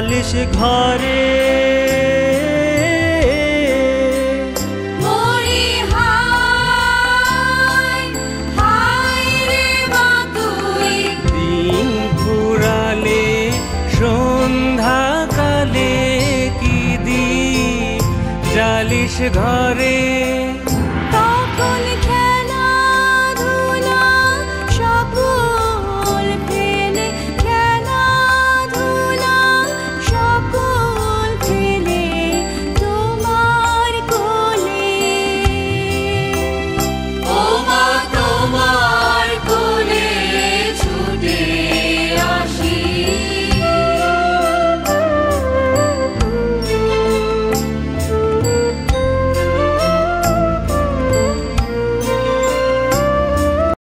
জালিস ঘরে মরি হায় হায় রে মা তুই দিন ফুরালে সন্ধ্যাকালে কি দি জালিস ঘরে